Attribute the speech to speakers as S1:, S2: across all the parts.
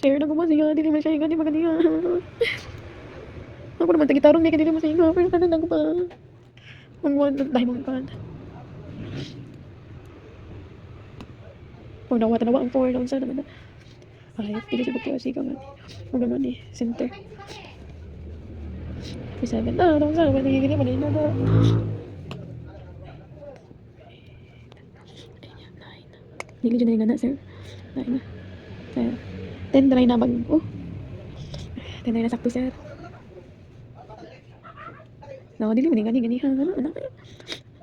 S1: Sir, nagmasiga, dili man siya higa, di magadiga. Ako naman, tagitarong niya, dili masiga, pero kanan ako pa. Magmuhan, dahil mong ipan. Oh, nakuha tanawa ang 4 down sa naman na. Ay, pili siya magkasiga nga. Huwag naman eh, center. 7, down sa naman, nagigili man na na. Dili dyan na yung gana, sir. 9 na. 10 try na mag... Oh. 10 try na sakto, sir. No, dili man gani ha. Ano, anak.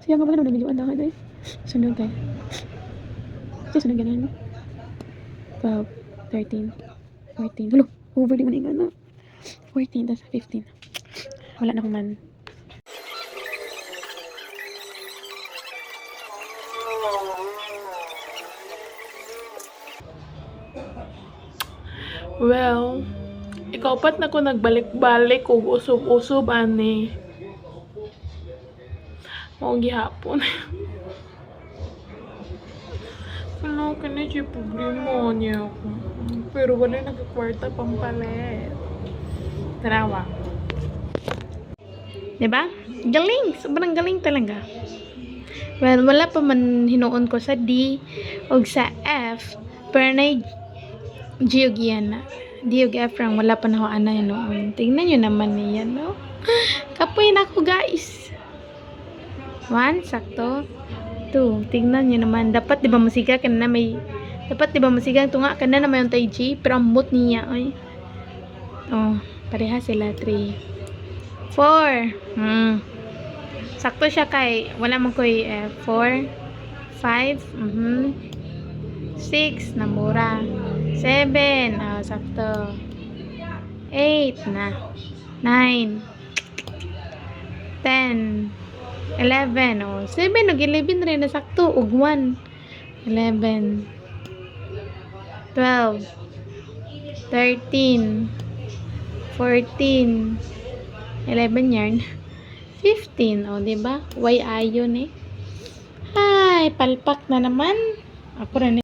S1: Siya nga pala nung medyo andahan eh. Sunod eh. Siya sunod ganun. 12, 13, 14. Hulo, over di man yung gana. 14, tas 15. Wala na akong man.
S2: Well, ikaw pat na ko nagbalik-balik kung usub-usub ani. Mao gihapon. Ano kani si problema niya ako. Pero wala nagkakwarta pampalit. Tarawa. Diba? Galing! Sobrang galing talaga. Well, wala pa man hinuon ko sa D o sa F. Pero na G og yan na. D og F lang. Wala pa na ako ana hinuon. Tingnan nyo naman niya, no? Kapoy na ako, guys. 1, sakto. 2, tingnan nyo naman. Dapat, di ba, masiga ka na may... Dapat, di ba, masiga tunga ka na naman yung tay G. Pero ang bot niya, ay. Oh, pareha sila. 3. 4. Sakto siya kay... Wala man ko 4. 5. 6. Namura. 7. Oh, sakto. 8 na. 9. 10. 11. Oh, 7 og 11 rin na sakto. Og 1. 11. 12. 13. 14. 11 yarn. 15. O, diba? Why ayon eh? Ay, palpak na naman. Ako rin